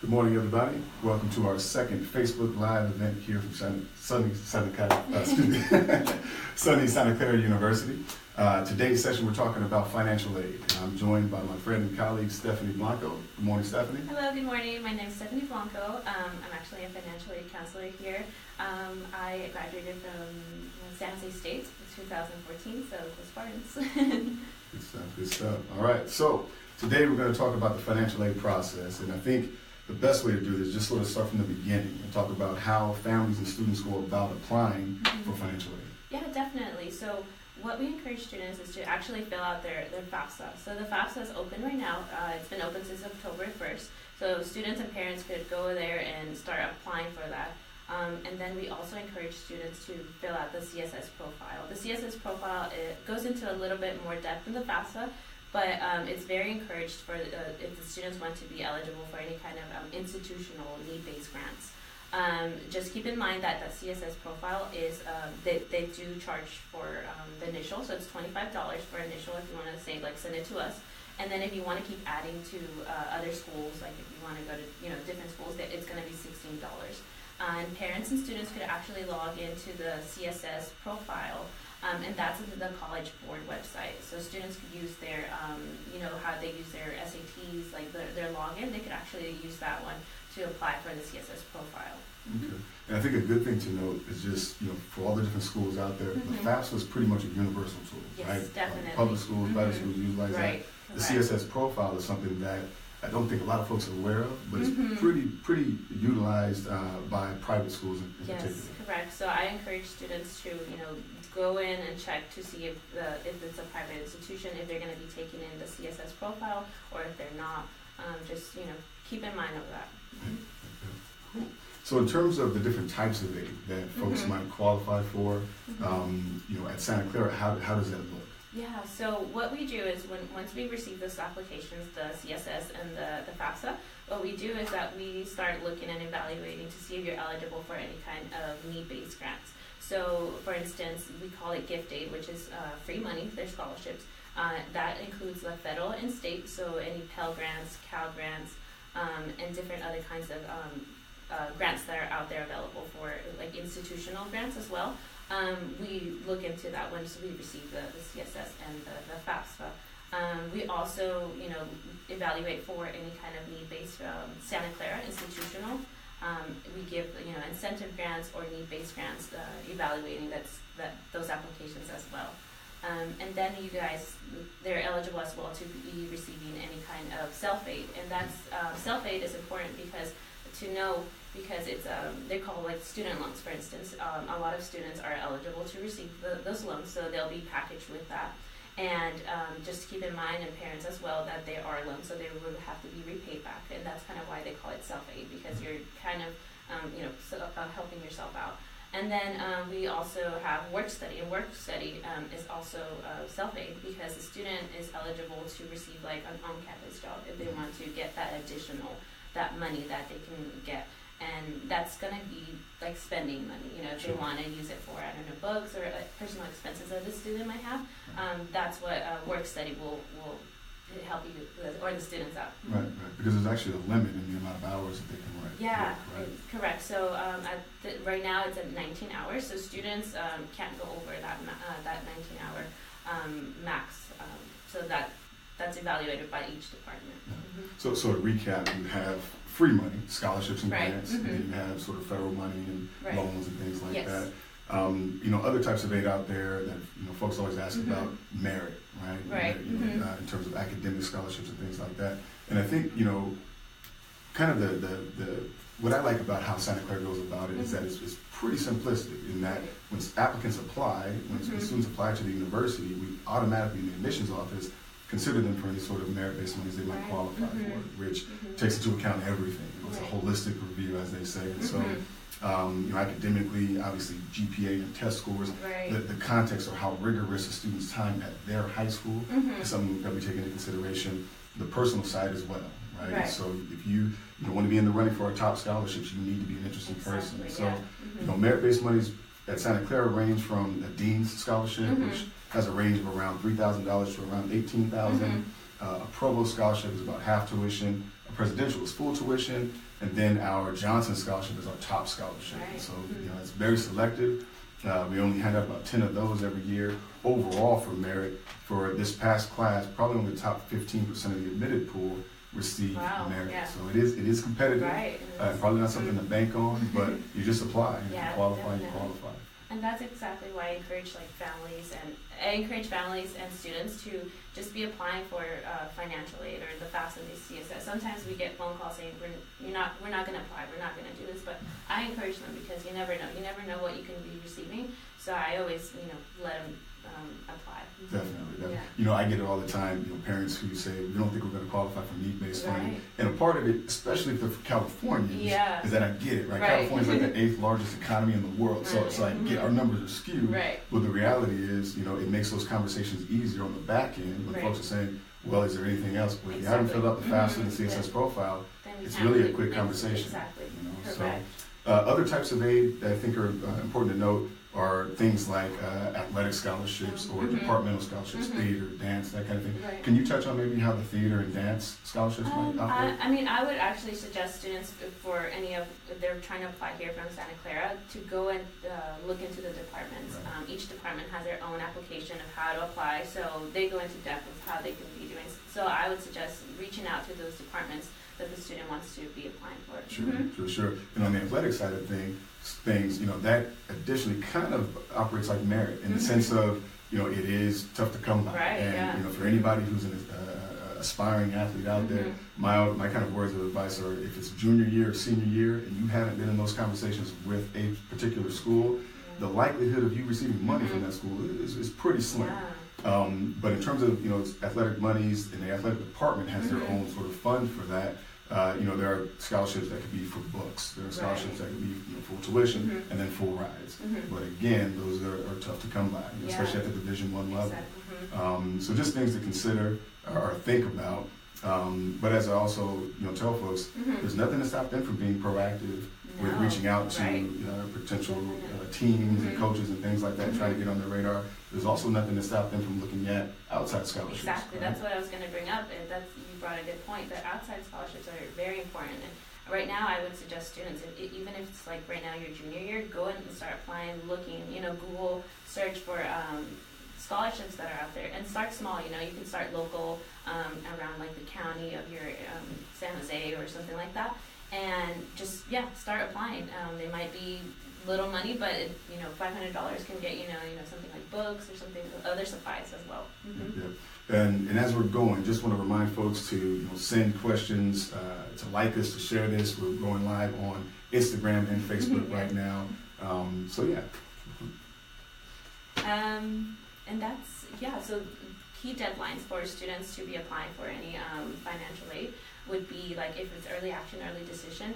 Good morning, everybody. Welcome to our second Facebook Live event here from sunny Santa Clara University. Today's session, we're talking about financial aid. I'm joined by my friend and colleague, Stephanie Blanco. Good morning, Stephanie. Hello, good morning. My name is Stephanie Blanco. I'm actually a financial aid counselor here. I graduated from San Jose State in 2014, so the Spartans. Good stuff, good stuff. All right, so today we're going to talk about the financial aid process, and I think the best way to do this is just sort of start from the beginning and talk about how families and students go about applying for financial aid. Yeah, definitely. So what we encourage students is to actually fill out their FAFSA. So the FAFSA is open right now. It's been open since October 1st. So students and parents could go there and start applying for that. And then we also encourage students to fill out the CSS profile. The CSS profile, it goes into a little bit more depth than the FAFSA, but it's very encouraged for if the students want to be eligible for any kind of institutional need-based grants. Just keep in mind that the CSS profile is, they do charge for the initial, so it's $25 for initial if you want to say, like, send it to us. And then if you want to keep adding to other schools, like if you want to go to different schools, it's going to be $16. And parents and students could actually log into the CSS profile, and that's the College Board website. So students could use their, how they use their SATs, like their login. They could actually use that one to apply for the CSS profile. Okay. And I think a good thing to note is just, for all the different schools out there, the FAFSA is pretty much a universal tool, Yes, right? definitely. Public schools, private schools utilize Right. that. The CSS profile is something that I don't think a lot of folks are aware of, but it's pretty utilized by private schools in particular. Yes, correct. So I encourage students to, go in and check to see if it's a private institution, if they're going to be taking in the CSS profile, or if they're not. Just, keep in mind of that. Cool. So in terms of the different types of aid that folks might qualify for, at Santa Clara, how does that look? Yeah, so what we do is once we receive those applications, the CSS and the FAFSA, what we do is that we start looking and evaluating to see if you're eligible for any kind of need-based grants. So, for instance, we call it gift aid, which is free money, they're scholarships. That includes the federal and state, so any Pell Grants, Cal Grants, and different other kinds of grants that are out there available for, like, institutional grants as well. We look into that once we receive the CSS and the FAFSA. We also, evaluate for any kind of need-based Santa Clara institutional. We give, incentive grants or need-based grants, evaluating those applications as well. And then you guys, they're eligible as well to be receiving any kind of self-aid. And that's, self-aid is important because it's, they're called, like, student loans, for instance. A lot of students are eligible to receive those loans, so they'll be packaged with that. And just keep in mind, and parents as well, that they are loans, so they would have to be repaid back. And that's kind of why they call it self-aid, because you're kind of, helping yourself out. And then we also have work study, and work study is also self-aid, because the student is eligible to receive, like, an on-campus job if they want to get that money that they can get. And that's going to be like spending money, if they want to use it for, books or personal expenses that the student might have. That's what work study will help you with, or the students out. Right, because there's actually a limit in the amount of hours that they can write. Yeah, right? Correct. So right now it's at 19 hours, so students can't go over that 19-hour max. So that's evaluated by each department. Yeah. So to recap, you have free money, scholarships and grants, and then you have sort of federal money and loans and things like that. Other types of aid out there that folks always ask about merit, right? Right. In terms of academic scholarships and things like that. And I think kind of the what I like about how Santa Clara goes about it is that it's pretty simplistic in that when applicants apply, when students apply to the university, we automatically in the admissions office consider them for any sort of merit-based monies they might qualify for, which takes into account everything. It's a holistic review, as they say. And so, academically, obviously, GPA and test scores, the context of how rigorous a student's time at their high school is something that we take into consideration. The personal side as well, right? So if you want to be in the running for our top scholarships, you need to be an interesting person. So, merit-based monies at Santa Clara range from a dean's scholarship, which has a range of around $3,000 to around $18,000. A provost scholarship is about half tuition. A presidential is full tuition, and then our Johnson Scholarship is our top scholarship. Right. So it's very selective. We only hand out about 10 of those every year. Overall for merit, for this past class, probably only the top 15% of the admitted pool receive merit. Yeah. So it is competitive. Right. Probably not something to bank on, but you just apply. And Yeah, you qualify, definitely. you qualify. And that's exactly why I encourage families and students to just be applying for financial aid or the FAFSA and the CSS. Sometimes we get phone calls saying we're not going to apply, we're not going to do this, but I encourage them because you never know what you can be receiving. So I always let them apply. Definitely. Yeah. I get it all the time. Parents who say we don't think we're going to qualify for need-based funding, Right. and a part of it, especially if they're for Californians, Yeah. is that I get it. Right? Right. California's like the 8th largest economy in the world, so it's like our numbers are skewed. Right. But the reality is, it makes those conversations easier on the back end when Right. folks are saying, "Well, is there anything else?" But if you haven't Exactly. filled out the FAFSA and the Yeah. CSS profile, Then we it's can't really a quick conversation. Exactly. So Correct. other types of aid that I think are important to note are things like athletic scholarships or departmental scholarships, theater, dance, that kind of thing. Right. Can you touch on maybe how the theater and dance scholarships might operate? I would actually suggest students if they're trying to apply here from Santa Clara to go and look into the departments. Right. Each department has their own application of how to apply, so they go into depth of how they can be doing. So I would suggest reaching out to those departments that the student wants to be applying for. Sure. And on the athletic side of things, that additionally kind of operates like merit in the sense of, it is tough to come by. Right, And, yeah. for anybody who's an aspiring athlete out there, my kind of words of advice are if it's junior year or senior year and you haven't been in those conversations with a particular school, the likelihood of you receiving money from that school is pretty slim. Yeah. But in terms of athletic monies, and the athletic department has their own sort of fund for that. There are scholarships that could be for books. There are scholarships that could be full tuition and then full rides. But again, those are tough to come by, especially at the Division I level. Exactly. So just things to consider or think about. But as I also tell folks, there's nothing to stop them from being proactive with reaching out to potential teams and coaches and things like that, trying to get on their radar. There's also nothing to stop them from looking at outside scholarships. Exactly, right? that's what I was going to bring up. And you brought a good point. That outside scholarships are very important. And right now, I would suggest students, even if it's like right now your junior year, go and start applying, looking. Google search for scholarships that are out there, and start small. You can start local around like the county of your San Jose or something like that, and just start applying. They might be little money, but $500 can get something like books or something, other supplies as well. And as we're going, just want to remind folks to send questions, to like us, to share this. We're going live on Instagram and Facebook right now. And that's so key deadlines for students to be applying for any financial aid would be like if it's early action, early decision,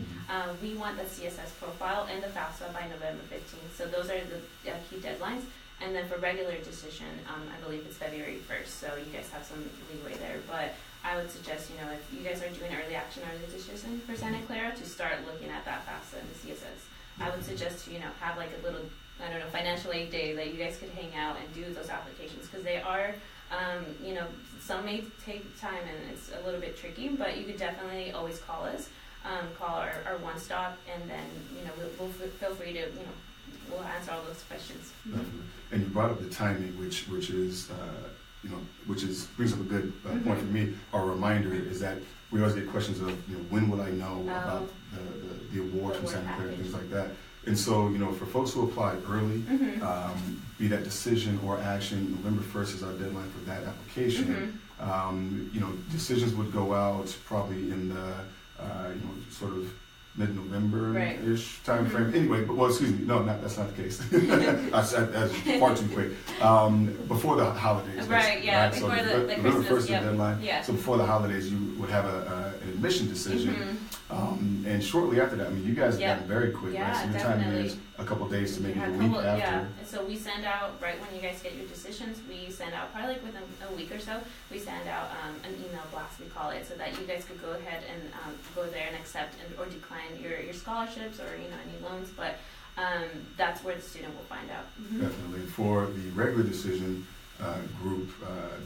we want the CSS profile and the FAFSA by November 15th. So those are the key deadlines. And then for regular decision, I believe it's February 1st. So you guys have some leeway there. But I would suggest, if you guys are doing early action, early decision for Santa Clara, to start looking at that FAFSA and the CSS. I would suggest to, have like a little, financial aid day that you guys could hang out and do those applications, because they are, some may take time and it's a little bit tricky, but you could definitely always call us, call our one stop, and then, we'll feel free to, we'll answer all those questions. And you brought up the timing, which is brings up a good point for me. Our reminder is that we always get questions of, when will I know about the award from Santa Clara and things like that. And so, for folks who apply early, be that decision or action, November 1st is our deadline for that application. Decisions would go out probably in the, sort of mid-November-ish time frame. Anyway, that's not the case. That's far too quick. Before the holidays. Right, yeah, right? before So the November 1st Christmas, is the deadline. Yeah. So before the holidays, you would have an admission decision. And shortly after that, you guys have gotten very quick, right? So your definitely. time is a couple days to maybe a week after. Yeah, so we send out, right when you guys get your decisions, we send out, probably like within a week or so, we send out an email blast, we call it, so that you guys could go ahead and go there and accept or decline your scholarships or any loans, but that's where the student will find out. Definitely. For the regular decision, group,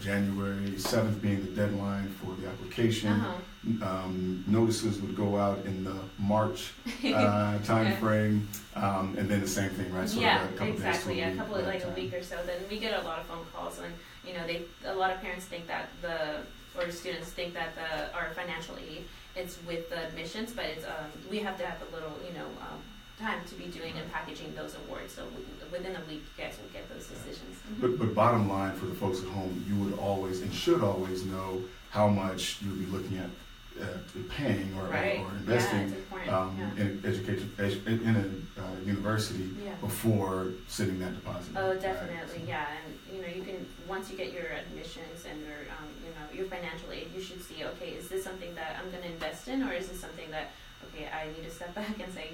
January 7th being the deadline for the application. Notices would go out in the March time frame, and then the same thing, right? So yeah, a couple exactly. days to A couple of, like time. a week or so. Then we get a lot of phone calls, and you know, a lot of parents think that or students think that our financial aid it's with the admissions, but it's we have to have a little, time to be doing and packaging those awards. So within a week, you guys will get those decisions. But bottom line for the folks at home, you would always and should always know how much you'll be looking at paying or investing in education in a university before sending that deposit. Oh, definitely, yeah. And you can once you get your admissions and your financial aid, you should see, okay, is this something that I'm going to invest in, or is this something that I need to step back and say,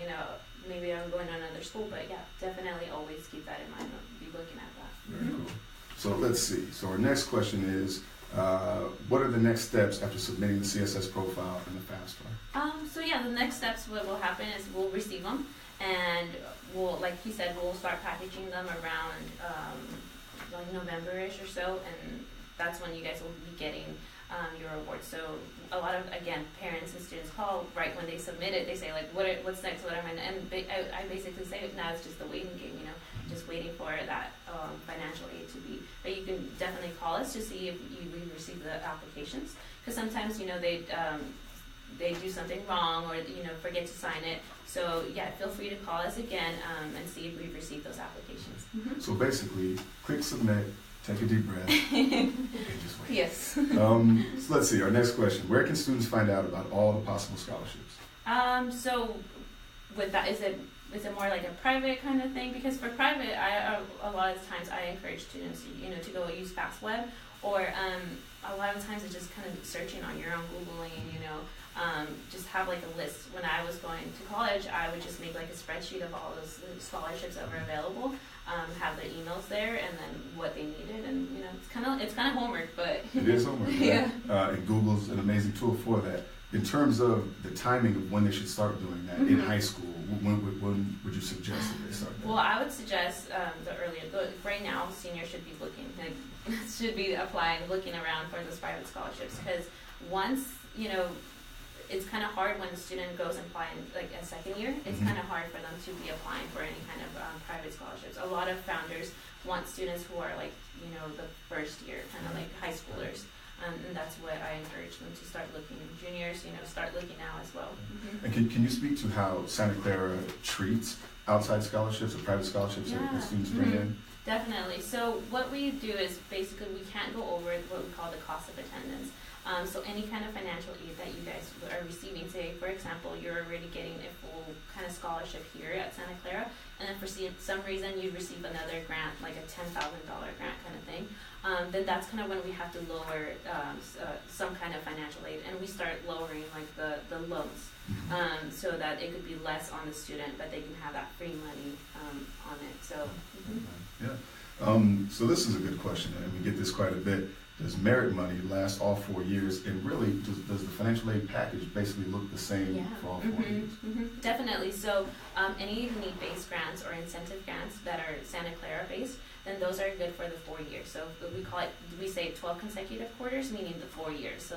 maybe I'm going to another school, but yeah, definitely always keep that in mind. Be looking at that. Very cool. So let's see. So our next question is, what are the next steps after submitting the CSS profile and the FAFSA? So yeah, the next steps, what will happen is we'll receive them, and we'll, like he said, we'll start packaging them around like November-ish or so, and that's when you guys will be getting your awards. So a lot of, again, parents and students call right when they submit it. They say, like, what's next? What am I? And I basically say, now it's just the waiting game, just waiting for that financial aid to be. But you can definitely call us to see if we receive the applications, because sometimes they do something wrong or forget to sign it. So yeah, feel free to call us again and see if we've received those applications. So basically, click submit. Take a deep breath and just wait. Yes. So let's see, our next question. Where can students find out about all the possible scholarships? So with that, is it more like a private kind of thing? Because for private, a lot of times I encourage students, to go use FastWeb, or a lot of times it's just kind of searching on your own, Googling, just have like a list. When I was going to college, I would just make like a spreadsheet of all those scholarships that were available, have the emails there, and then what they needed, and it's kind of homework, but it is homework. Yeah. And Google's an amazing tool for that. In terms of the timing of when they should start doing that in high school, when would you suggest that they start that? Well, I would suggest the earlier. Right now, seniors should be looking, should be applying, looking around for those private scholarships, because once it's kind of hard when the student goes and applying like a second year. It's kind of hard for them to be applying for any kind of private scholarships. A lot of founders want students who are like the first year, kind of like high schoolers, and that's what I encourage them to start looking. Juniors, start looking now as well. And can you speak to how Santa Clara treats outside scholarships or private scholarships that students bring in? Definitely. So what we do is basically we can't go over what we call the cost of attendance. So any kind of financial aid that you guys are receiving, say for example, you're already getting a full kind of scholarship here at Santa Clara, and then for some reason you receive another grant, like a $10,000 grant kind of thing, then that's kind of when we have to lower some kind of financial aid, and we start lowering like the loans, so that it could be less on the student, but they can have that free money on it. So. So this is a good question, and we get this quite a bit. Does merit money last all 4 years? And really, does the financial aid package basically look the same for all 4 years? Definitely. So any need-based grants or incentive grants that are Santa Clara based, then those are good for the 4 years. So we say 12 consecutive quarters, meaning the 4 years. So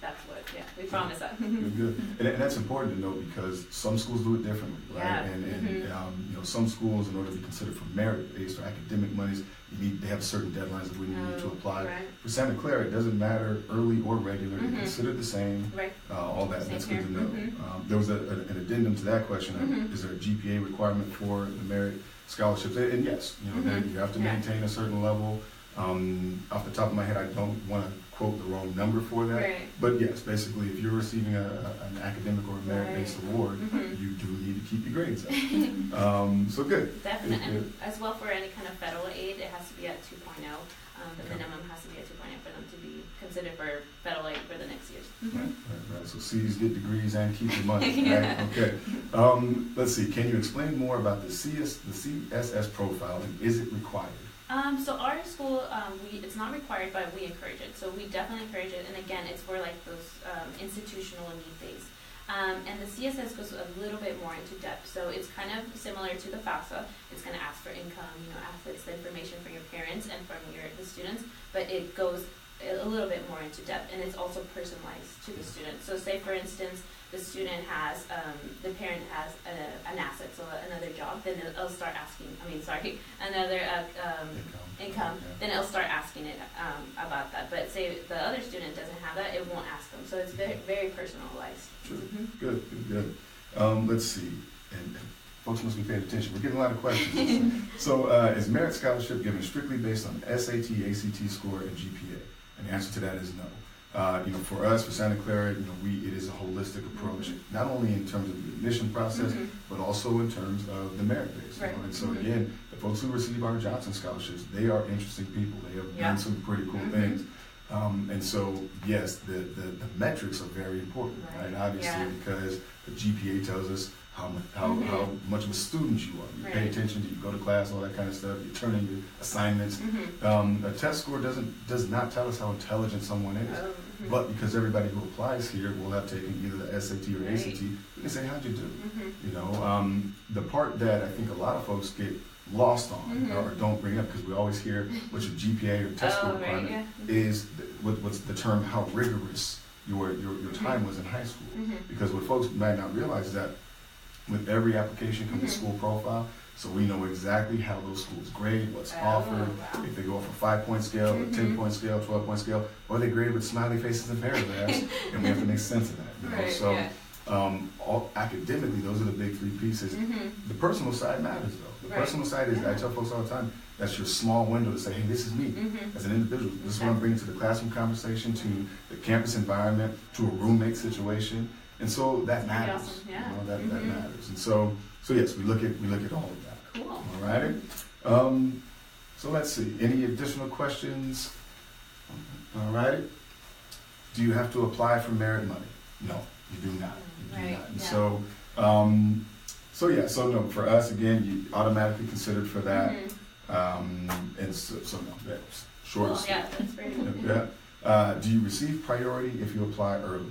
that's what, we promise that. Good. And that's important to note, because some schools do it differently, right? Yeah. And some schools, in order to be considered for merit-based or academic monies, they have certain deadlines that we need to apply. Right. For Santa Clara, it doesn't matter early or regular; they're considered the same. Right. All that. That's good to know. Mm-hmm. There was an addendum to that question. Is there a GPA requirement for the merit scholarships? And yes, you have to maintain a certain level. Off the top of my head, I don't want to quote the wrong number for that. Right. But yes, basically, if you're receiving an academic or a merit-based award, you do need to keep your grades up. So good. Definitely. And as well, for any kind of federal aid, it has to be at 2.0. The minimum has to be at 2.0 for them to be considered for federal aid for the next years. Right. So C's get degrees and keep your money. Right? Okay. Let's see. Can you explain more about the CSS profile, and is it required? So our school, it's not required, but we encourage it. So we definitely encourage it. And again, it's for like those institutional and need-based. And the CSS goes a little bit more into depth. So it's kind of similar to the FAFSA. It's going to ask for income, assets, the information from your parents and from the students, but it goes a little bit more into depth, and it's also personalized to the student. So say for instance, the student has, the parent has an asset, so another job, then it'll start asking, another income, then it'll start asking it about that. But say the other student doesn't have that, it won't ask them. So it's very, very personalized. Sure. Good. Let's see. And folks must be paying attention. We're getting a lot of questions. So is merit scholarship given strictly based on SAT, ACT score, and GPA? And the answer to that is no. For us, for Santa Clara, it is a holistic approach, not only in terms of the admission process, but also in terms of the merit base. Right. And so again, the folks who receive our Johnson scholarships, they are interesting people. They have done some pretty cool things. And so, yes, the metrics are very important, right? Obviously, because the GPA tells us how much of a student you are. You pay attention, do you go to class, all that kind of stuff. You turn in your assignments. A test score does not tell us how intelligent someone is. But because everybody who applies here will have taken either the SAT or ACT, we can say, how'd you do? The part that I think a lot of folks get lost on or don't bring up, because we always hear what's your GPA or test score requirement, is what's the term how rigorous your time was in high school. Because what folks might not realize is that with every application comes a school profile, so we know exactly how those schools grade, what's offered, if they go off a 5-point scale, a 10-point scale, 12-point scale, or they grade with smiley faces and paragraphs, and we have to make sense of that. Academically, those are the big three pieces. The personal side matters, though. The personal side is, I tell folks all the time, that's your small window to say, hey, this is me as an individual. This is what I'm bringing to the classroom conversation, to the campus environment, to a roommate situation. And so that matters. Awesome. That matters. And so yes, we look at all of that. Cool. All righty. So let's see. Any additional questions? All righty. Do you have to apply for merit money? No, you do not. And so no, for us again, you automatically considered for that. And so no, that's short. Cool. Yeah, that's very good. Do you receive priority if you apply early?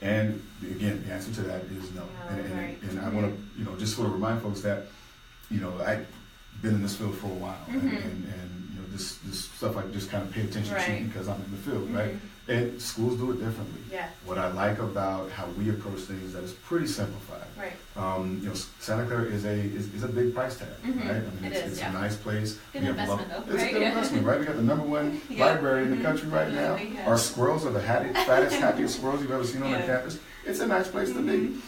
And again, the answer to that is no. And I want to, just sort of remind folks that, I've been in this field for a while, and this stuff I just kind of pay attention to because I'm in the field, right? And schools do it differently. Yeah. What I like about how we approach things is that it's pretty simplified. Right. Santa Clara is a big price tag, right? It's a nice place. Good investment, though. It's a good investment, right? We got the #1 library in the country right now. Our squirrels are the fattest, happiest squirrels you've ever seen on the campus. It's a nice place to be.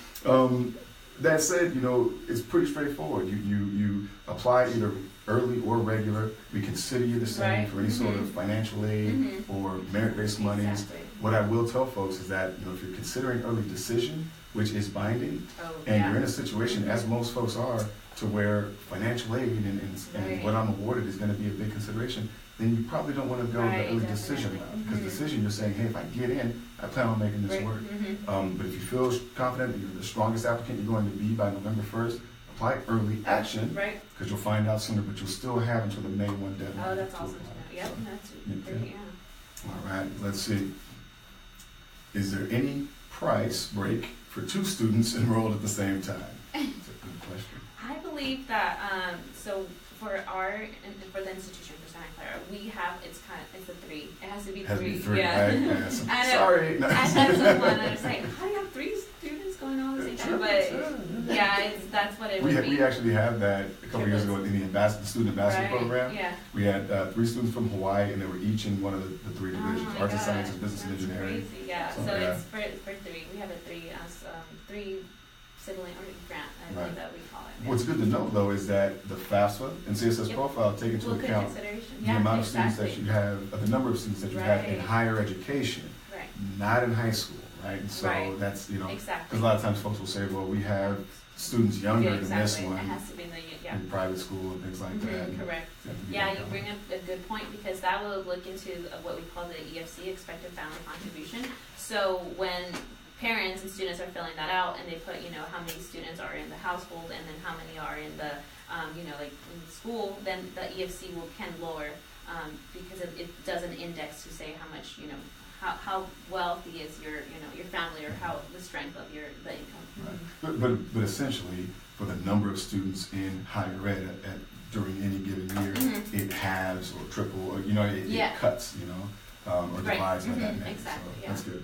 That said, it's pretty straightforward. You apply either early or regular. We consider you the same for any sort of financial aid or merit-based monies. Exactly. What I will tell folks is that if you're considering early decision, which is binding, and you're in a situation, as most folks are, to where financial aid and what I'm awarded is going to be a big consideration, then you probably don't want to go the early decision route. Because decision, you're saying, hey, if I get in, I plan on making this work. But if you feel confident that you're the strongest applicant you're going to be by November 1st, apply early action, because you'll find out sooner, but you'll still have until the May 1 deadline. Oh, that's awesome. Yep, that's great, All right, let's see. Is there any price break for 2 students enrolled at the same time? That's a good question. I believe that, so for the institution for Santa Clara, we have, it's a 3. It has to be 3. Has to be 3, yeah. right? Sorry. I had someone, I was like, how do you have 3 students going on at the same time? But that's what it would be. We actually had that a couple years ago in the student ambassador program. Yeah. We had 3 students from Hawaii, and they were each in one of the 3 divisions: arts and sciences, business, and engineering. Crazy. Yeah. So it's for 3. We have a 3 sibling or grant, I believe that we call it. What's good to know, though, is that the FAFSA and CSS profile take into account the amount of students that you have, the number of students that you have in higher education, not in high school, right? And so that's, because a lot of times folks will say, well, we have students younger than this one it has to be in private school and things like that. Correct. Yeah, you bring up a good point, because that will look into what we call the EFC, expected family contribution. So when parents and students are filling that out, and they put, how many students are in the household, and then how many are in the, like in school, then the EFC can lower, because it does an index to say how how wealthy is your family, or how the strength of the income. Right. But essentially, for the number of students in higher ed during any given year, it halves or triple, or it cuts, or divides by that manner. Exactly. So that's good.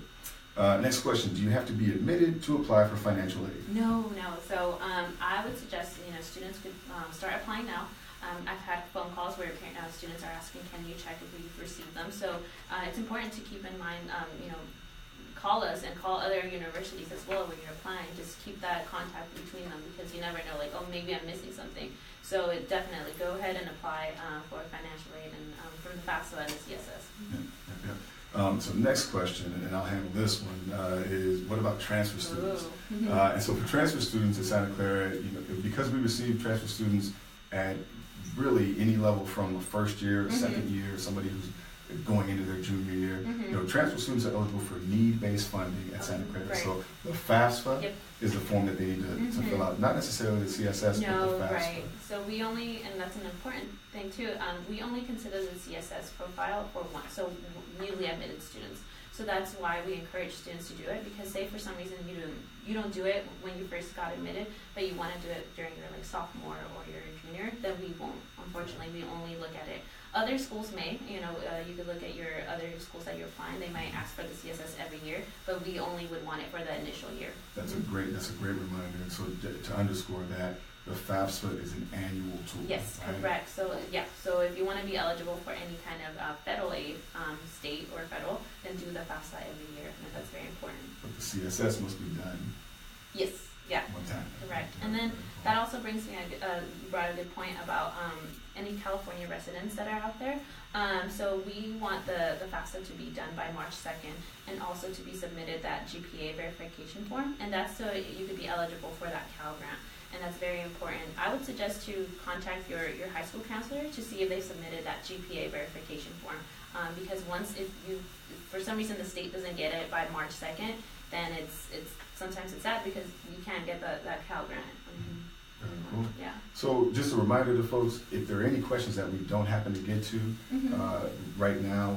Next question: do you have to be admitted to apply for financial aid? No. So I would suggest students could start applying now. I've had phone calls where students are asking, can you check if we've received them? So it's important to keep in mind, call us and call other universities as well when you're applying. Just keep that contact between them, because you never know, like, oh, maybe I'm missing something. So definitely go ahead and apply for financial aid and from the FAFSA and the CSS. So next question, and I'll handle this one, is what about transfer students? And so for transfer students at Santa Clara, because we receive transfer students at really any level from the first year, second year, somebody who's going into their junior year, transfer students are eligible for need-based funding at Santa Clara. Right. So the FAFSA is the form that they need to fill out, not necessarily the CSS, but the FAFSA. Right. So we only, and that's an important thing too, we only consider the CSS profile for newly admitted students. So that's why we encourage students to do it, because say for some reason you don't do it when you first got admitted, but you want to do it during your sophomore or your junior, then we won't. Unfortunately, we only look at it. Other schools may, you could look at your other schools that you're applying. They might ask for the CSS every year, but we only would want it for the initial year. That's a great reminder. And so to underscore that, the FAFSA is an annual tool. Yes, right? Correct. So if you want to be eligible for any kind of federal aid, state or federal, then do the FAFSA every year. And that's very important. But the CSS must be done. Yes. Yeah. One time. Correct. And then that also brings me you brought a good point about any California residents that are out there. So we want the FAFSA to be done by March 2nd, and also to be submitted that GPA verification form, and that's so you could be eligible for that Cal grant. And that's very important. I would suggest to contact your high school counselor to see if they submitted that GPA verification form, because if for some reason the state doesn't get it by March 2nd, then sometimes it's sad because you can't get that Cal grant. Very cool. Yeah. So just a reminder to folks, if there are any questions that we don't happen to get to right now,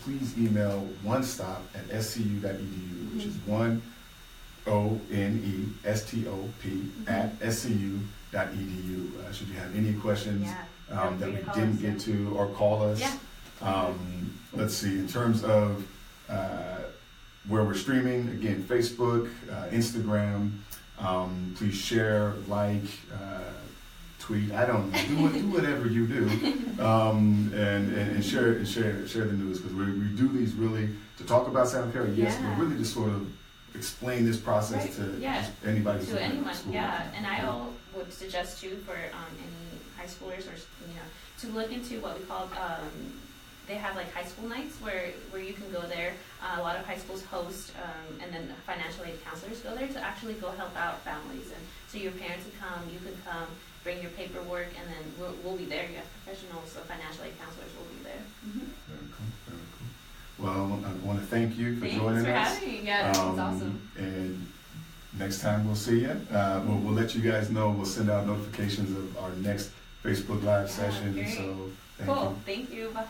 please email onestop@scu.edu, which is ONESTOP@scu.edu. Should you have any questions that we didn't get to, or call us. Let's see, in terms of where we're streaming, again, Facebook, Instagram, please share, tweet, I don't know, do whatever you do, and share the news, because we do these really to talk about Santa Clara, but really to sort of explain this process to anybody. To anyone, and I would suggest too for any high schoolers or to look into what we call they have high school nights where you can go there. A lot of high schools host, and then financial aid counselors go there to actually go help out families. And so your parents can come, you can come, bring your paperwork, and then we'll be there. You have professionals, so financial aid counselors will be there. Very cool, very cool. Well, I want to thank you for joining us. Thanks for having me. Yeah, this was awesome. And next time we'll see you. We'll let you guys know. We'll send out notifications of our next Facebook Live session. Great. So Thank you. Bye.